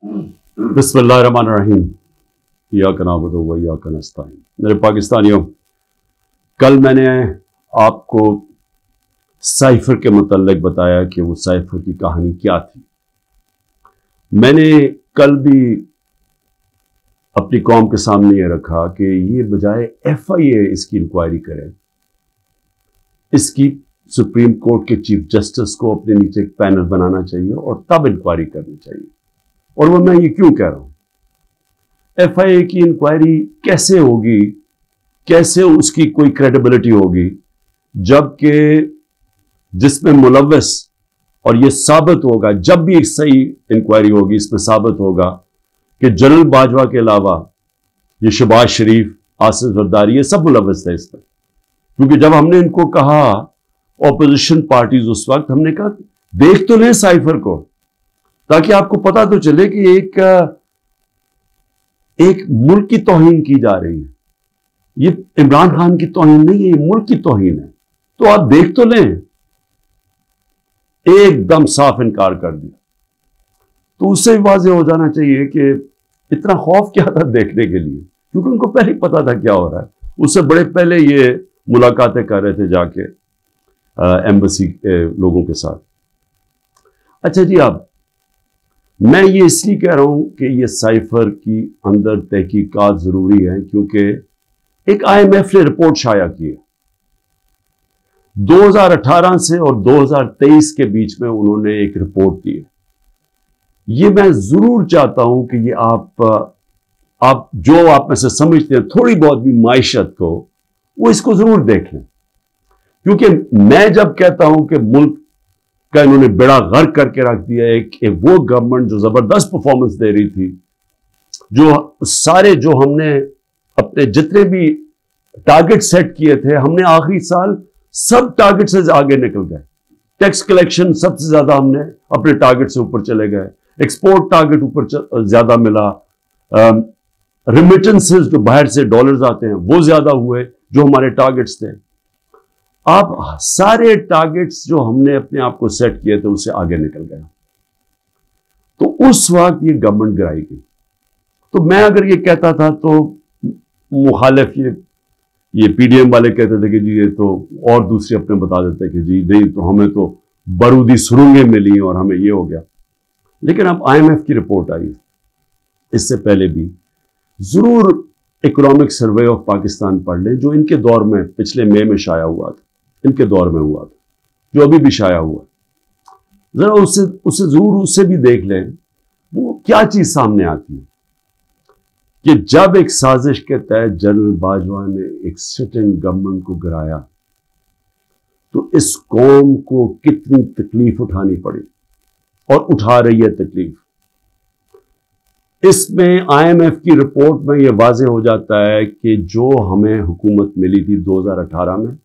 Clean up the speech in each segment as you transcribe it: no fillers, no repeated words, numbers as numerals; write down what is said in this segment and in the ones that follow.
बिस्मिल्लाहिर्रहमानिर्रहीम। इय्याक नअबुदु व इय्याक नस्तईन। मेरे पाकिस्तानियों, कल मैंने आपको साइफर के मुतल्लिक बताया कि वो साइफर की कहानी क्या थी। मैंने कल भी अपनी कौम के सामने ये रखा कि ये बजाय FIA इसकी इंक्वायरी करे, इसकी सुप्रीम कोर्ट के चीफ जस्टिस को अपने नीचे एक पैनल बनाना चाहिए और तब इंक्वायरी करनी चाहिए। और वो मैं ये क्यों कह रहा हूं? FIA की इंक्वायरी कैसे होगी, कैसे उसकी कोई क्रेडिबिलिटी होगी, जबकि जिसमें मुलव्वस, और ये साबित होगा जब भी एक सही इंक्वायरी होगी, इसमें साबित होगा कि जनरल बाजवा के अलावा ये शहबाज शरीफ, आसिफ जरदारी, ये सब मुलव्वस थे इसमें। क्योंकि जब हमने इनको कहा, ऑपोजिशन पार्टीज, उस वक्त हमने कहा देख तो लें साइफर को, ताकि आपको पता तो चले कि एक मुल्क की तौहीन की जा रही है। ये इमरान खान की तौहीन नहीं है, ये मुल्क की तौहीन है, तो आप देख तो लें। एकदम साफ इनकार कर दिया। तो उससे भी वाज़ेह हो जाना चाहिए कि इतना खौफ क्या था देखने के लिए, क्योंकि उनको पहले पता था क्या हो रहा है। उससे बड़े पहले ये मुलाकातें कर रहे थे जाके एम्बेसी लोगों के साथ। अच्छा जी, अब मैं ये इसलिए कह रहा हूं कि ये साइफर की अंदर तहकीकात जरूरी है, क्योंकि एक IMF ने रिपोर्ट शाया की है 2018 से और 2023 के बीच में। उन्होंने एक रिपोर्ट दी है। ये मैं जरूर चाहता हूं कि ये आप जो आप में से समझते हैं थोड़ी बहुत भी माइशत को, वो इसको जरूर देखें। क्योंकि मैं जब कहता हूं कि मुल्क का इन्होंने बेड़ा गर्क करके रख दिया, एक वो गवर्नमेंट जो जबरदस्त परफॉर्मेंस दे रही थी, जो सारे जो हमने अपने जितने भी टारगेट सेट किए थे, हमने आखिरी साल सब टारगेट से आगे निकल गए। टैक्स कलेक्शन सबसे ज्यादा हमने अपने टारगेट से ऊपर चले गए, एक्सपोर्ट टारगेट ऊपर ज्यादा मिला, रिमिटेंसेस जो बाहर से डॉलर्स आते हैं वो ज्यादा हुए जो हमारे टारगेट्स थे। आप सारे टारगेट्स जो हमने अपने आप को सेट किए थे उससे आगे निकल गए। तो उस वक्त ये गवर्नमेंट गिराई गई। तो मैं अगर ये कहता था तो मुखालिफ ये PDM वाले कहते थे कि जी ये तो, और दूसरे अपने बता देते कि जी नहीं, तो हमें तो बारूदी सुरंगें मिली और हमें ये हो गया। लेकिन अब IMF की रिपोर्ट आई, इससे पहले भी जरूर इकोनॉमिक सर्वे ऑफ पाकिस्तान पढ़ लें, जो इनके दौर में पिछले मई में शाया हुआ था, इनके दौर में हुआ था, जो अभी भी शाया हुआ। जरा उससे जरूर उससे भी देख लें वो क्या चीज सामने आती है कि जब एक साजिश के तहत जनरल बाजवा ने एक सिटिंग गवर्नमेंट को गिराया, तो इस कौम को कितनी तकलीफ उठानी पड़ी और उठा रही है तकलीफ। इसमें IMF की रिपोर्ट में यह वाज़ेह हो जाता है कि जो हमें हुकूमत मिली थी 2018 में,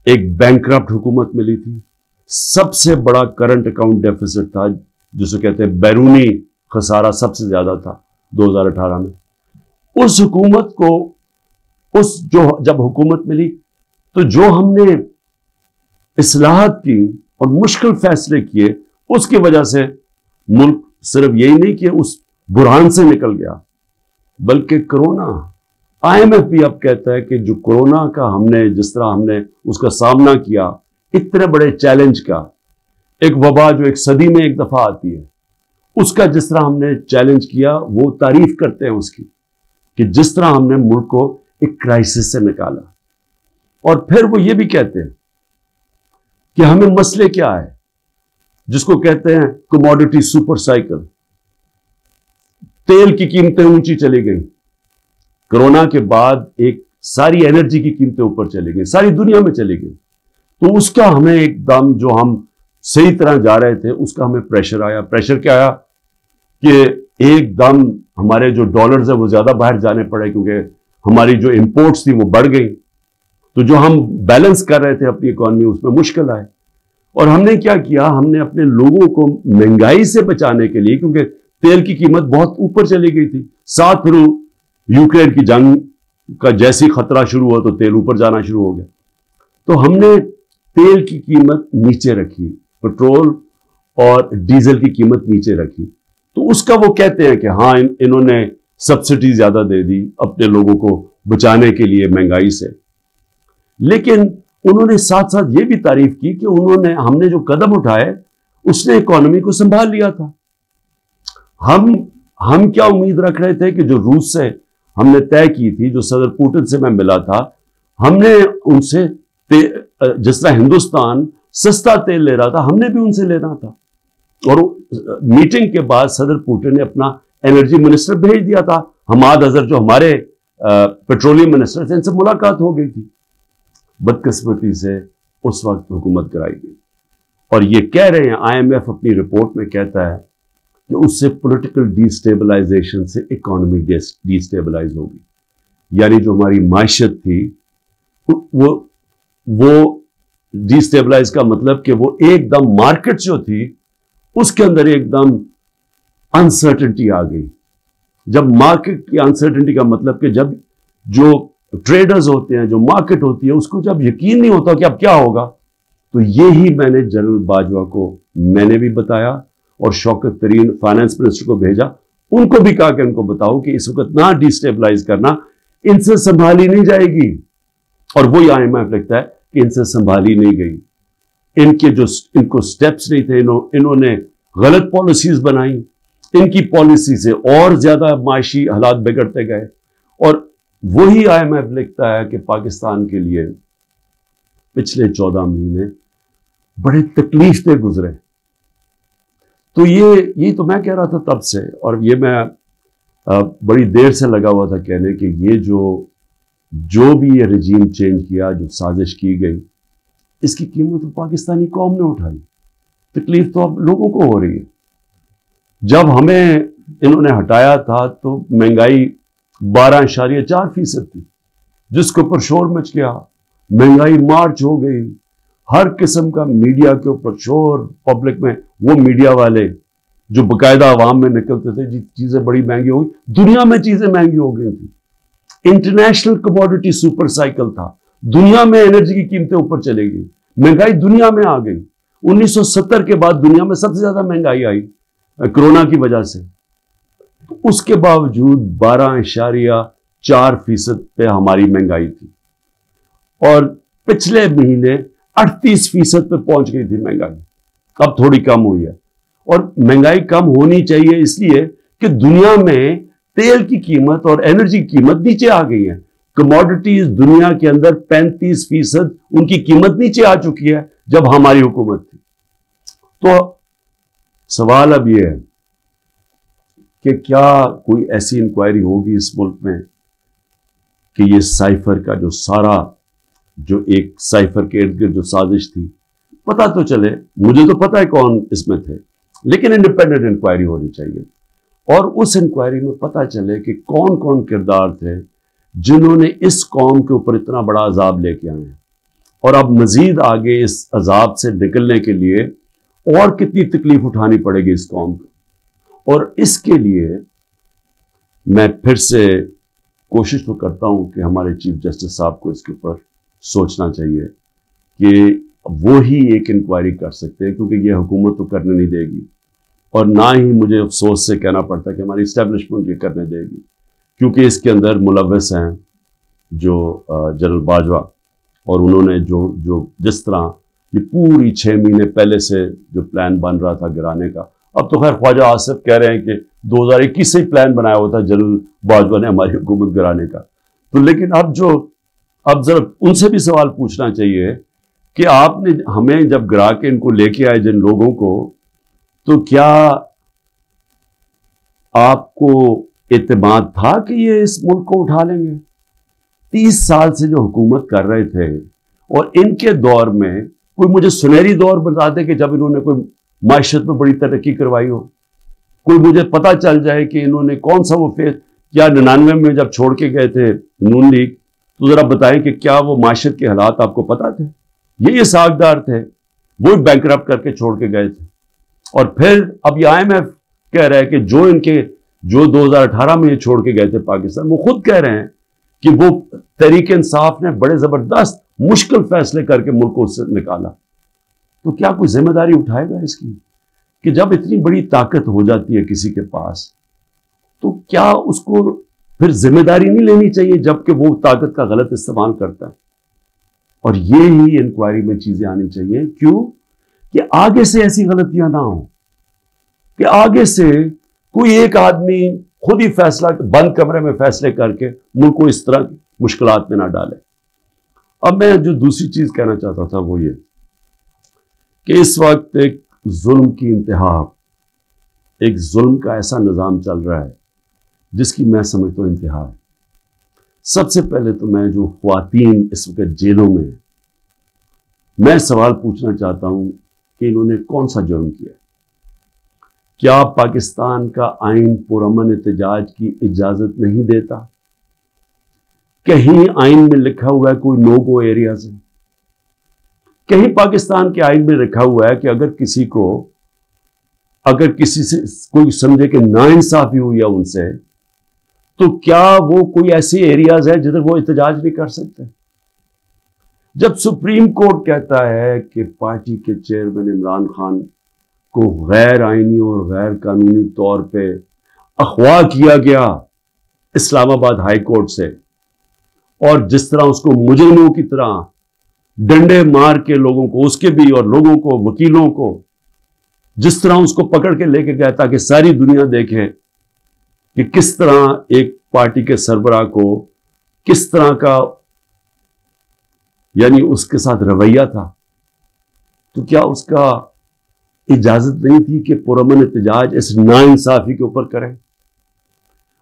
एक बैंकरप्ट हुकूमत मिली थी, सबसे बड़ा करंट अकाउंट डेफिसिट था, जिसे कहते हैं बैरूनी खसारा सबसे ज्यादा था 2018 में। उस हुकूमत को जब हुकूमत मिली, तो जो हमने इस्लाहत की और मुश्किल फैसले किए, उसकी वजह से मुल्क सिर्फ यही नहीं कि उस बुरहान से निकल गया, बल्कि कोरोना, IMF भी अब कहता है कि जो कोरोना का हमने जिस तरह हमने उसका सामना किया, इतने बड़े चैलेंज का, एक वबा जो एक सदी में एक दफा आती है, उसका जिस तरह हमने चैलेंज किया, वो तारीफ करते हैं उसकी कि जिस तरह हमने मुल्क को एक क्राइसिस से निकाला। और फिर वो ये भी कहते हैं कि हमें मसले क्या है, जिसको कहते हैं कमोडिटी सुपर साइकिल। तेल की कीमतें ऊंची चली गई, कोरोना के बाद एक सारी एनर्जी की कीमतें ऊपर चली गई, सारी दुनिया में चली गई। तो उसका हमें एकदम, जो हम सही तरह जा रहे थे, उसका हमें प्रेशर आया। प्रेशर क्या आया कि एकदम हमारे जो डॉलर्स है वो ज्यादा बाहर जाने पड़े, क्योंकि हमारी जो इंपोर्ट्स थी वो बढ़ गई। तो जो हम बैलेंस कर रहे थे अपनी इकोनॉमी, उसमें मुश्किल आए। और हमने क्या किया, हमने अपने लोगों को महंगाई से बचाने के लिए, क्योंकि तेल की कीमत बहुत ऊपर चली गई थी, साथ फिर यूक्रेन की जंग का जैसी खतरा शुरू हुआ तो तेल ऊपर जाना शुरू हो गया। तो हमने तेल की कीमत नीचे रखी, पेट्रोल और डीजल की कीमत नीचे रखी, تو اس کا وہ کہتے ہیں کہ ہاں انہوں نے سبسڈی زیادہ دے دی اپنے لوگوں کو بچانے کے لیے مہنگائی سے، لیکن انہوں نے ساتھ ساتھ یہ بھی تعریف کی کہ ہم نے جو قدم اٹھائے اس نے اکانومی کو سنبھال لیا تھا۔ ہم کیا امید رکھ رہے تھے کہ جو روس سے ہم نے طے کی تھی، جو صدر پوٹن سے میں ملا تھا، ہم نے ان سے جس طرح ہندوستان سستا تیل لے رہا تھا، ہم نے بھی ان سے لینا تھا۔ اور میٹنگ کے بعد صدر پوٹن نے اپنا انرجی منسٹر بھیج دیا تھا، حماد اظہر جو ہمارے پیٹرولیم منسٹر تھے، ان سے ملاقات ہو گئی تھی۔ بدقسمتی سے اس وقت حکومت کرائی گئی، اور یہ کہہ رہے ہیں IMF اپنی رپورٹ میں کہتا ہے کہ اس سے پولیٹیکل ڈی سٹیبلائزیشن سے اکانومی ڈی سٹیبلائز ہوگی، یعنی جو ہماری معیشت تھی وہ ڈی سٹیبلائز کا مطلب کہ وہ ایک دم مارکیٹ جو تھی اس کے اندر ایک دم انسرٹنٹی آ گئی۔ جب مارکیٹ کی انسرٹنٹی کا مطلب کہ جب جو ٹریڈرز ہوتے ہیں، جو مارکیٹ ہوتی ہے، اس کو جب یقین نہیں ہوتا کہ اب کیا ہوگا، تو یہی میں نے جنرل باجوہ کو میں نے بھی بتایا اور شوکت ترین فائنانس منسٹر کو بھیجا، ان کو بھی کہا کہ ان کو بتاؤ کہ اس وقت نہ ڈی سٹیبلائز کرنا، ان سے سنبھالی نہیں جائے گی۔ اور وہی IMF لکھتا ہے کہ ان سے سنبھالی نہیں گئی، ان کو سٹیپس نہیں تھے، انہوں نے غلط پالیسیز بنائی، ان کی پالیسی سے اور زیادہ معاشی حالات بگڑتے گئے۔ اور وہی IMF لکھتا ہے کہ پاکستان کے لیے پچھلے 14 مہینے بڑے تکلیف دہ گزرے۔ تو یہ تو میں کہہ رہا تھا تب سے، اور یہ میں بڑی دیر سے لگا ہوا تھا کہنے کہ یہ جو بھی یہ رجیم چینج کیا، جو سازش کی گئی، اس کی قیمت پاکستانی قوم نے اٹھائی۔ تکلیف تو اب لوگوں کو ہو رہی ہے۔ جب ہمیں انہوں نے ہٹایا تھا تو مہنگائی 12.4% تھی، جس کے اوپر شور مچ گیا، مہنگائی مارچ ہو گئی، ہر قسم کا میڈیا کے اوپر شور، پبلک میں وہ میڈیا والے جو باقاعدہ عوام میں نکلتے تھے، جی چیزیں بڑی مہنگی ہو گئی، دنیا میں چیزیں مہنگی ہو گئی تھی، انٹرنیشنل کموڈیٹی سپر سائیکل تھا، دنیا میں انرجی کی قیمتیں اوپر چلے گئی، مہنگائی دنیا میں آ گئی۔ 1970 کے بعد دنیا میں سب سے زیادہ مہنگائی آئی کرونا کی وجہ سے، اس کے باوجود 12.4% پہ ہماری مہنگائی تھی، اور پچھلے مہینے 38% پہ پہنچ گئی تھی مہنگائی۔ اب تھوڑی کم ہوئی ہے، اور مہنگائی کم ہونی چاہیے اس لیے کہ دنیا میں تیل کی قیمت اور انرجی کی قیمت نیچے آ گئی ہے۔ کموڈیٹیز دنیا کے اندر 35% ان کی قیمت نیچے آ چکی ہے جب ہماری حکومت تھی۔ تو سوال اب یہ ہے کہ کیا کوئی ایسی انکوائری ہوگی اس ملک میں کہ یہ سائفر کا جو ایک سائفر کے ارد گرد جو سازش تھی، پتہ تو چلے، مجھے تو پتہ ہے کون اس میں تھے، لیکن انڈیپینڈنٹ انکوائری ہونی چاہیے، اور اس انکوائری میں پتہ چلے کہ کون کون کردار تھے جنہوں نے اس قوم کے اوپر اتنا بڑا عذاب لے کے آئے ہیں، اور اب مزید آگے اس عذاب سے نکلنے کے لیے اور کتنی تکلیف اٹھانی پڑے گی اس قوم کو۔ اور اس کے لیے میں پھر سے کوشش تو کرتا ہوں کہ ہمارے چیف جسٹس صاحب کو اس کے اوپر سوچنا چاہیے کہ وہی ایک انکوائری کر سکتے ہیں، کیونکہ یہ حکومت تو کرنے نہیں دے گی، اور نہ ہی مجھے افسوس سے کہنا پڑتا کہ ہماری اسٹیبلشمنٹ یہ کرنے دے گی، کیونکہ اس کے اندر ملوث ہیں جو جنرل باجوہ، اور انہوں نے جو جس طرح یہ پوری 6 مہینے پہلے سے جو پلان بن رہا تھا گرانے کا، اب تو خیر خواجہ آصف کہہ رہے ہیں کہ 2021 سے ہی پلان بنایا ہوا تھا جنرل باجوہ نے ہماری حکومت گرانے کا، تو لیکن اب ذرا ان سے بھی سوال پوچھنا چاہیے کہ آپ نے ہمیں جب گرا کے ان کو لے کے آئے جن لوگوں کو، تو کیا آپ کو اعتماد تھا کہ یہ اس ملک کو اٹھا لیں گے؟ 30 سال سے جو حکومت کر رہے تھے، اور ان کے دور میں کوئی مجھے سنہری دور بتا دے کہ جب انہوں نے کوئی معیشت میں بڑی ترقی کروائی ہو، کوئی مجھے پتہ چل جائے کہ انہوں نے کون سا وہ کیا 99 میں جب چھوڑ کے گئے تھے نون لیگ، تو ذرا بتائیں کہ کیا وہ معیشت کے حالات آپ کو پتہ تھے؟ یہ ساکھدار تھے، وہ بینکرپٹ کر کے چھوڑ کے گئے تھے، اور پھر اب یہ IMF کہہ رہا ہے کہ جو 2018 میں یہ چھوڑ کے گئے تھے پاکستان، وہ خود کہہ رہے ہیں کہ وہ تحریک انصاف نے بڑے زبردست مشکل فیصلے کر کے ملک کو اس سے نکالا، تو کیا کوئی ذمہ داری اٹھائے گا اس کی کہ جب اتنی بڑی طاقت ہو جاتی ہے کسی کے پاس تو کیا اس کو پھر ذمہ داری نہیں لینی چاہیے جبکہ وہ طاقت کا غلط استعمال کرتا ہے؟ اور یہ ہی انکوائری میں چیزیں آنی چاہیے. کیوں؟ کہ آگے سے ایسی غلطیاں نہ ہوں کہ آگے سے کوئی ایک آدمی خود ہی فیصلہ بند کمرے میں فیصلے کر کے ملک کو اس طرح مشکلات میں نہ ڈالے. اب میں جو دوسری چیز کہنا چاہتا تھا وہ یہ کہ اس وقت ایک ظلم کی انتہا، ایک ظلم کا ایسا نظام چل رہا ہے جس کی میں سمجھتا ہوں انتہا ہے. سب سے پہلے تو میں جو خواتین اس وقت جیلوں میں ہیں، میں سوال پوچھنا چاہتا ہوں کہ انہوں نے کون سا جرم کیا؟ کیا پاکستان کا آئین پرامن احتجاج کی اجازت نہیں دیتا؟ کہیں آئین میں لکھا ہوا ہے کوئی نو گو ایریاز ہے؟ کہیں پاکستان کے آئین میں لکھا ہوا ہے کہ اگر کسی سے کوئی سمجھے کہ ناانصافی ہوئی ہے ان سے تو کیا وہ کوئی ایسے ایریاز ہے جدھر وہ احتجاج نہیں کر سکتے؟ جب سپریم کورٹ کہتا ہے کہ پارٹی کے چیئرمین عمران خان کو غیر آئینی اور غیر قانونی طور پہ اغوا کیا گیا اسلام آباد ہائی کورٹ سے، اور جس طرح اس کو مجرموں کی طرح ڈنڈے مار کے لوگوں کو، اس کے بھی اور لوگوں کو، وکیلوں کو، جس طرح اس کو پکڑ کے لے کے گیا تاکہ ساری دنیا دیکھے کہ کس طرح ایک پارٹی کے سربراہ کو کس طرح کا یعنی اس کے ساتھ رویہ تھا، تو کیا اس کا اجازت نہیں تھی کہ پرامن احتجاج اس ناانصافی کے اوپر کرے؟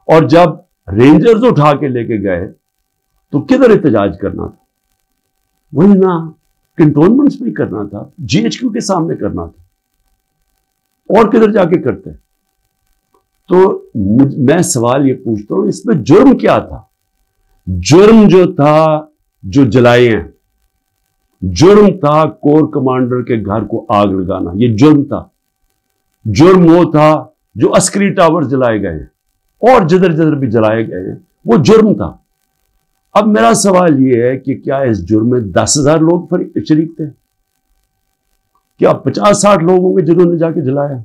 اور جب رینجرز اٹھا کے لے کے گئے تو کدھر احتجاج کرنا تھا؟ وہی نا کنٹونمنٹس میں کرنا تھا، جی ایچ کیو کے سامنے کرنا تھا، اور کدھر جا کے کرتے؟ تو میں سوال یہ پوچھتا ہوں اس میں جرم کیا تھا؟ جرم جو تھا جو جلائے ہیں، جرم تھا کور کمانڈر کے گھر کو آگ لگانا، یہ جرم تھا. جرم وہ تھا جو عسکری ٹاور جلائے گئے ہیں اور جدھر جدھر بھی جلائے گئے ہیں، وہ جرم تھا. اب میرا سوال یہ ہے کہ کیا اس جرم میں 10,000 لوگ شریک تھے؟ کیا 50-60 لوگ ہوں گے جنہوں نے جا کے جلایا؟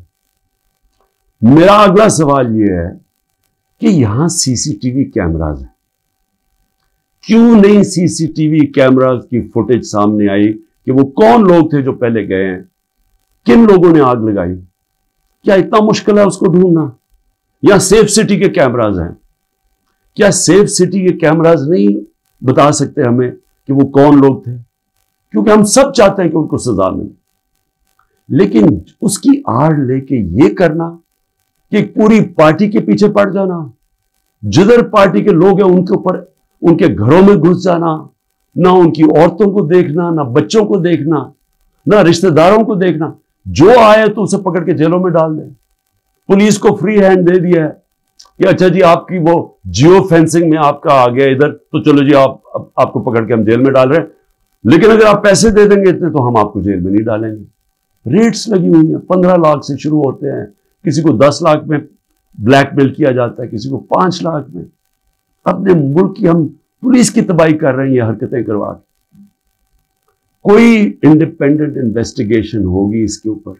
میرا اگلا سوال یہ ہے کہ یہاں سی سی ٹی وی کیمراز ہیں، کیوں نہیں سی سی ٹی وی کیمراز کی فوٹیج سامنے آئی کہ وہ کون لوگ تھے جو پہلے گئے ہیں، کن لوگوں نے آگ لگائی؟ کیا اتنا مشکل ہے اس کو ڈھونڈنا؟ یا سیف سٹی کے کیمراز ہیں، کیا سیف سٹی کے کیمراز نہیں بتا سکتے ہمیں کہ وہ کون لوگ تھے؟ کیونکہ ہم سب چاہتے ہیں کہ ان کو سزا ملے، لیکن اس کی آڑ لے کے یہ کرنا کہ پوری پارٹی کے پیچھے پڑ جانا، جدھر پارٹی کے لوگ ہیں ان کے اوپر، ان کے گھروں میں گھس جانا، نہ ان کی عورتوں کو دیکھنا، نہ بچوں کو دیکھنا، نہ رشتہ داروں کو دیکھنا، جو آئے تو اسے پکڑ کے جیلوں میں ڈال دیں. پولیس کو فری ہینڈ دے دیا ہے کہ اچھا جی آپ کی وہ جیو فینسنگ میں آپ کا آ گیا ادھر تو چلو جی آپ کو پکڑ کے ہم جیل میں ڈال رہے ہیں، لیکن اگر آپ پیسے دے دیں گے اتنے تو ہم آپ کو جیل میں نہیں ڈالیں گے. ریٹس لگی ہوئی ہیں، 15 لاکھ سے شروع ہوتے ہیں، کسی کو 10 لاکھ میں بلیک میل کیا جاتا ہے، کسی کو 5 لاکھ میں. اپنے ملک کی ہم پولیس کی تباہی کر رہے ہیں یہ حرکتیں کروا کے. کوئی انڈیپینڈنٹ انویسٹیگیشن ہوگی اس کے اوپر؟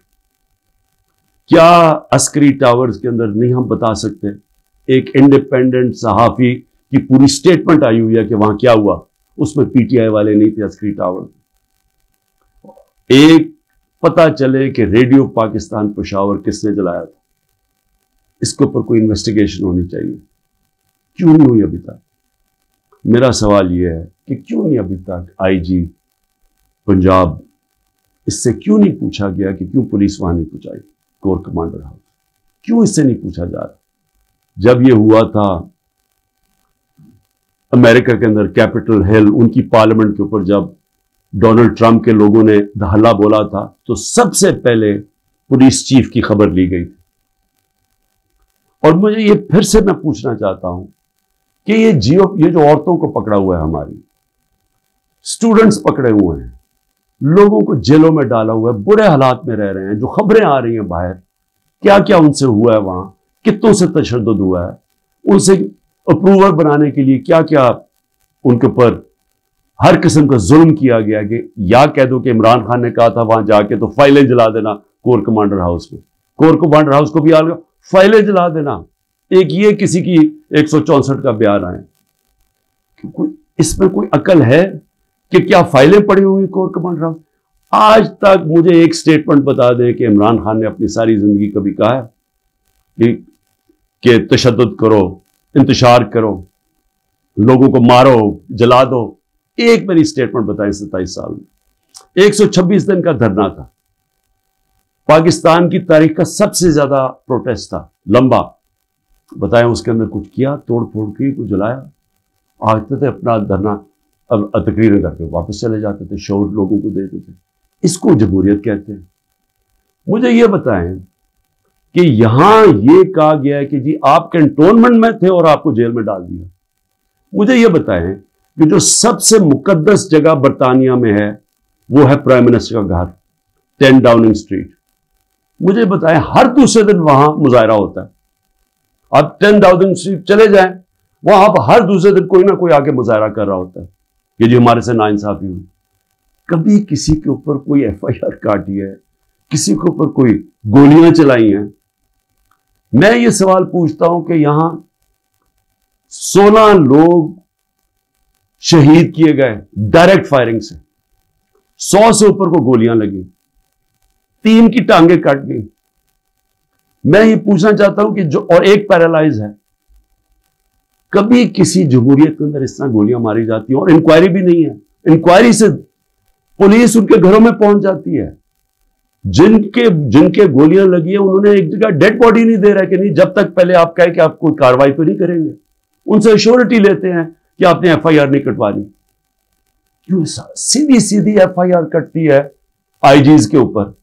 کیا عسکری ٹاورز کے اندر نہیں ہم بتا سکتے؟ ایک انڈیپینڈنٹ صحافی کی پوری سٹیٹمنٹ آئی ہوئی ہے کہ وہاں کیا ہوا، اس میں پی ٹی آئی والے نہیں تھے عسکری ٹاور. ایک پتہ چلے کہ ریڈیو پاکستان پشاور کس نے جلایا تھا، اس کے اوپر کوئی انویسٹیگیشن ہونی چاہیے. کیوں نہیں ہوئی ابھی تک؟ میرا سوال یہ ہے کہ کیوں نہیں ابھی تک آئی جی پنجاب اس سے کیوں نہیں پوچھا گیا کہ کیوں پولیس وہاں نہیں پہنچائی کور کمانڈر ہاؤس؟ کیوں اس سے نہیں پوچھا جا رہا؟ جب یہ ہوا تھا امریکہ کے اندر کیپٹل ہل، ان کی پارلیمنٹ کے اوپر جب ڈونلڈ ٹرمپ کے لوگوں نے دھلا بولا تھا تو سب سے پہلے پولیس چیف کی خبر لی گئی تھی. اور مجھے یہ پھر سے میں پوچھنا چاہتا ہوں کہ یہ جو عورتوں کو پکڑا ہوا ہے، ہماری اسٹوڈنٹس پکڑے ہوئے ہیں، لوگوں کو جیلوں میں ڈالا ہوا ہے، برے حالات میں رہ رہے ہیں، جو خبریں آ رہی ہیں باہر، کیا کیا ان سے ہوا ہے، وہاں کتنوں سے تشدد ہوا ہے، ان سے اپروور بنانے کے لیے کیا کیا ان کے اوپر ہر قسم کا ظلم کیا گیا. کہ یا کہہ دو کہ عمران خان نے کہا تھا وہاں جا کے تو فائلیں جلا دینا کور کمانڈر ہاؤس میں، कोर कमांडर हाउस को भी आग लगा, फाइलें जला देना। एक ये किसी की 164 का बयान आए, इसमें कोई अकल है कि क्या फाइलें पड़ी हुई कोर कमांडर हाउस? आज तक मुझे एक स्टेटमेंट बता दें कि इमरान खान ने अपनी सारी जिंदगी कभी कहा है कि तशद्दुद करो, इंतशार करो, लोगों को मारो, जला दो? एक मेरी स्टेटमेंट बताएं 27 साल में। 126 दिन का धरना था, पाकिस्तान की तारीख का सबसे ज्यादा प्रोटेस्ट था, लंबा। बताएं उसके अंदर कुछ किया, तोड़ फोड़ की, कुछ जलाया? आते थे अपना धरना, अब तकरीरें करके वापस चले जाते थे, शोर लोगों को देते थे। इसको जमहूरियत कहते हैं। मुझे ये बताएं कि यहां ये कहा गया है कि जी आप कैंटोनमेंट में थे और आपको जेल में डाल दिया। मुझे ये बताएं कि जो सबसे मुकद्दस जगह बरतानिया में है वो है प्राइम मिनिस्टर का घर, 10 डाउनिंग स्ट्रीट। मुझे बताएं हर दूसरे दिन वहां मुजाहरा होता है। आप 10 डाउनिंग स्ट्रीट चले जाएं, वहां पर हर दूसरे दिन कोई ना कोई आके मुजाहरा कर रहा होता है कि जी हमारे से नाइंसाफी हुई। कभी किसी के ऊपर कोई FIR काटी है, किसी के ऊपर कोई गोलियां चलाई हैं? मैं ये सवाल पूछता हूं कि यहां 16 लोग शहीद किए गए डायरेक्ट फायरिंग से, 100 से ऊपर को गोलियां लगी, 3 की टांगें कट गई। मैं ये पूछना चाहता हूं कि जो और एक पैरालाइज है, कभी किसी जमहूरियत के अंदर इस तरह गोलियां मारी जाती हैं और इंक्वायरी भी नहीं है? इंक्वायरी से पुलिस उनके घरों में पहुंच जाती है। जिनके गोलियां लगी है उन्होंने एक जगह डेड बॉडी नहीं दे रहा है कि नहीं, जब तक पहले आप कहें कि आप कोई कार्रवाई तो नहीं करेंगे। उनसे एश्योरिटी लेते हैं कि आपने FIR नहीं कटवानी। क्यों सीधी सीधी FIR कटती है IGs के ऊपर?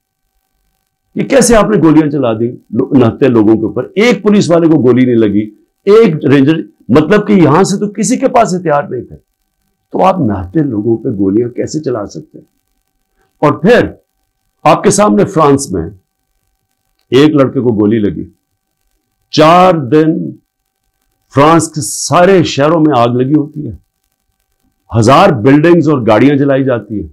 ये कैसे आपने गोलियां चला दी नहते लोगों के ऊपर? एक पुलिस वाले को गोली नहीं लगी, एक रेंजर, मतलब कि यहां से तो किसी के पास हथियार नहीं थे, तो आप नहते लोगों पे गोलियां कैसे चला सकते हैं? और फिर आपके सामने फ्रांस में एक लड़के को गोली लगी, 4 दिन फ्रांस के सारे शहरों में आग लगी होती है, 1000 बिल्डिंग्स और गाड़ियां जलाई जाती है,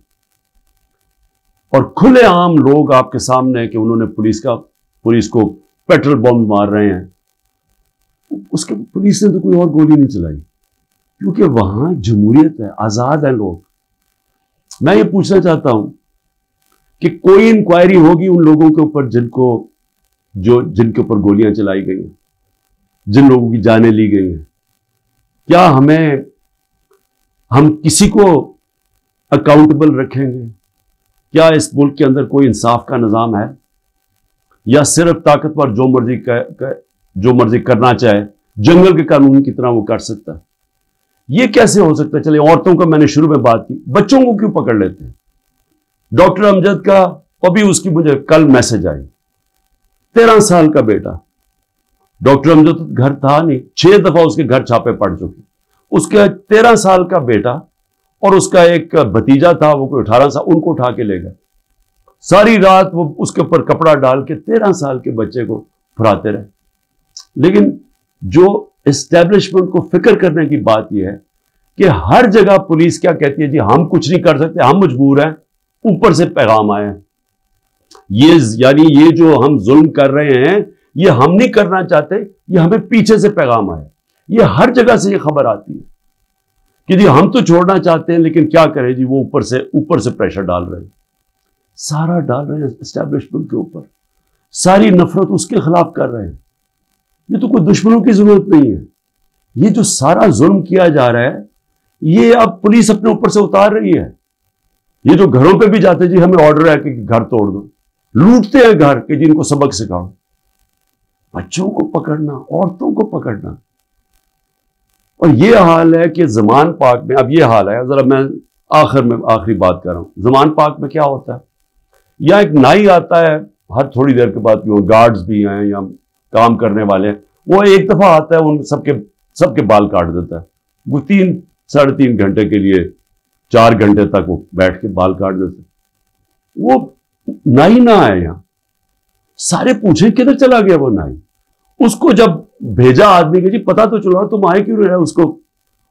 और खुलेआम लोग आपके सामने कि उन्होंने पुलिस को पेट्रोल बम मार रहे हैं। उसके पुलिस ने तो कोई और गोली नहीं चलाई, क्योंकि वहां जमहूरियत है, आजाद है लोग। मैं ये पूछना चाहता हूं कि कोई इंक्वायरी होगी उन लोगों के ऊपर जिनके ऊपर गोलियां चलाई गई हैं, जिन लोगों की जानें ली गई हैं? क्या हम किसी को अकाउंटेबल रखेंगे? क्या इस मुल्क के अंदर कोई इंसाफ का निजाम है, या सिर्फ ताकतवर जो मर्जी करना चाहे, जंगल के कानून की तरह वो कर सकता है? ये कैसे हो सकता है? चलिए, औरतों का मैंने शुरू में बात की, बच्चों को क्यों पकड़ लेते हैं? डॉक्टर अमजद का अभी उसकी मुझे कल मैसेज आई, 13 साल का बेटा। डॉक्टर अमजद घर था नहीं, 6 दफा उसके घर छापे पड़ चुके। उसके 13 साल का बेटा और उसका एक भतीजा था, वो कोई 18 साल, उनको उठा के ले गए। सारी रात वो उसके ऊपर कपड़ा डाल के 13 साल के बच्चे को फुराते रहे। लेकिन जो एस्टेब्लिशमेंट को फिक्र करने की बात यह है कि हर जगह पुलिस क्या कहती है, जी हम कुछ नहीं कर सकते, हम मजबूर हैं, ऊपर से पैगाम आए हैं। ये जो हम जुल्म कर रहे हैं, ये हम नहीं करना चाहते, ये हमें पीछे से पैगाम आए। ये हर जगह से ये खबर आती है कि जी हम तो छोड़ना चाहते हैं, लेकिन क्या करें जी, वो ऊपर से प्रेशर डाल रहे हैं, सारा डाल रहे हैं एस्टेब्लिशमेंट के ऊपर, सारी नफरत उसके खिलाफ कर रहे हैं। ये तो कोई दुश्मनों की जरूरत नहीं है। ये जो सारा जुल्म किया जा रहा है, ये अब पुलिस अपने ऊपर से उतार रही है। ये जो घरों पे भी जाते, जी हमें ऑर्डर है कि घर तोड़ दो, लूटते हैं घर कि जिनको सबक सिखाओ। बच्चों को पकड़ना, औरतों को पकड़ना, और ये हाल है कि ज़मान पाक में अब ये हाल है। जरा मैं आखिरी बात कर रहा हूं। ज़मान पाक में क्या होता है, या एक नाई आता है हर थोड़ी देर के बाद, वो गार्ड्स भी हैं या काम करने वाले, वो एक दफा आता है, उन सबके बाल काट देता है। वो 3-3.5 घंटे के लिए, 4 घंटे तक वो बैठ के बाल काट देते। वो नाई ना आए यहां, सारे पूछे किधर चला गया वो नाई। उसको जब भेजा आदमी के, जी पता तो चला, तुम आए क्यों रहे?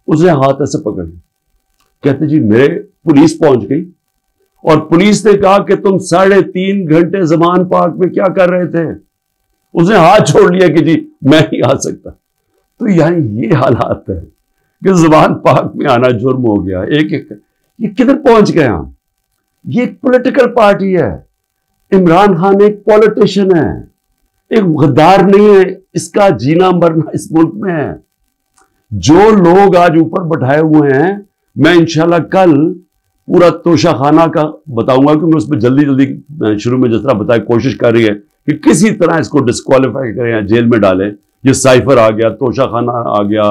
उसने हाथ ऐसे पकड़ लिया, कहते जी मेरे पुलिस पहुंच गई और पुलिस ने कहा कि तुम 3.5 घंटे ज़मान पार्क में क्या कर रहे थे? उसने हाथ छोड़ लिया कि जी मैं नहीं आ सकता। तो यानी ये हालात है कि ज़ुबान पाक में आना जुर्म हो गया। एक ये किधर पहुंच गए हम? ये एक पॉलिटिकल पार्टी है। इमरान खान एक पॉलिटिशियन है, एक गद्दार नहीं है। इसका जीना मरना इस मुल्क में है। जो लोग आज ऊपर बैठाए हुए हैं, मैं इंशाल्लाह कल पूरा तोशा खाना का बताऊंगा, क्योंकि उसमें जल्दी जल्दी शुरू में जिस तरह बताया कोशिश कर रही है कि किसी तरह इसको डिस्क्वालीफाई करें या जेल में डालें। ये साइफर आ गया, तोशा खाना आ गया,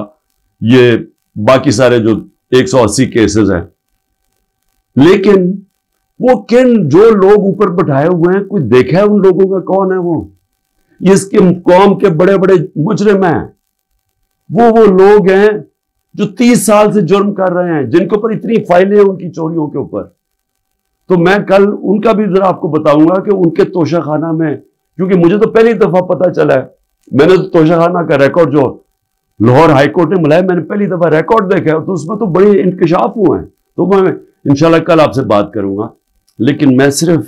ये बाकी सारे जो 180 केसेस हैं। लेकिन वो जो लोग ऊपर बैठाए हुए हैं, कोई देखा है उन लोगों का कौन है? वो ये इसके कौम के बड़े बड़े मुजरिम हैं। वो लोग हैं जो 30 साल से जुर्म कर रहे हैं, जिनके ऊपर इतनी फाइलें हैं उनकी चोरियों के ऊपर। तो मैं कल उनका भी जरा आपको बताऊंगा कि उनके तोशा खाना में, क्योंकि मुझे तो पहली दफा पता चला है, मैंने तो तोशा खाना का रिकॉर्ड जो लाहौर हाई कोर्ट ने बुलाया, मैंने पहली दफा रिकॉर्ड देखा है, तो उसमें तो बड़े इंकशाफ हुए हैं। तो मैं इंशाल्लाह कल आपसे बात करूंगा। लेकिन मैं सिर्फ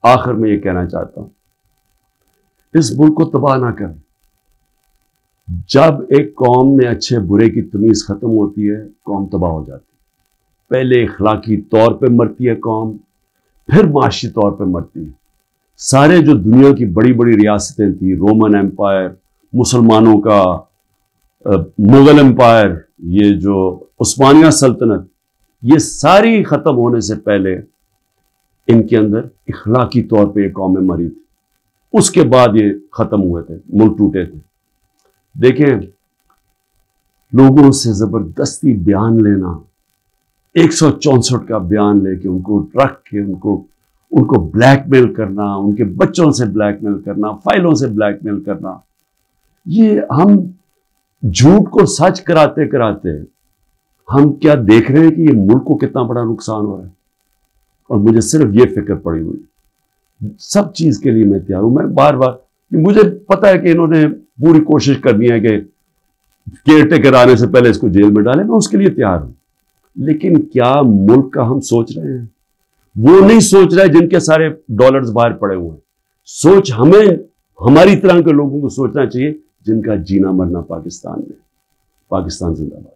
आखिर में ये कहना चाहता हूं, इस मुल्क को तबाह ना करें। जब एक कौम में अच्छे बुरे की तमीज खत्म होती है, कौम तबाह हो जाती है। पहले इखलाकी तौर पे मरती है कौम, फिर माशी तौर पे मरती है। सारे जो दुनिया की बड़ी बड़ी रियासतें थी, रोमन एम्पायर, मुसलमानों का मुगल एम्पायर, ये जो उस्मानिया सल्तनत, ये सारी खत्म होने से पहले इनके अंदर इखलाकी तौर पे कौमें मरी थी। उसके बाद ये खत्म हुए थे, मुल्क टूटे थे। देखें, लोगों से जबरदस्ती बयान लेना, 164 का बयान लेके उनको रख के उनको ब्लैकमेल करना, उनके बच्चों से ब्लैकमेल करना, फाइलों से ब्लैकमेल करना, ये हम झूठ को सच कराते कराते हम क्या देख रहे हैं कि ये मुल्क को कितना बड़ा नुकसान हो रहा है। और मुझे सिर्फ ये फिक्र पड़ी हुई, सब चीज के लिए मैं तैयार हूं। मैं बार बार, मुझे पता है कि इन्होंने पूरी कोशिश करनी है कि केयर टेकर आने से पहले इसको जेल में डालें, मैं उसके लिए तैयार हूं। लेकिन क्या मुल्क का हम सोच रहे हैं? वो नहीं सोच रहे जिनके सारे डॉलर्स बाहर पड़े हुए हैं। सोच हमें, हमारी तरह के लोगों को सोचना चाहिए जिनका जीना मरना पाकिस्तान में। पाकिस्तान जिंदाबाद।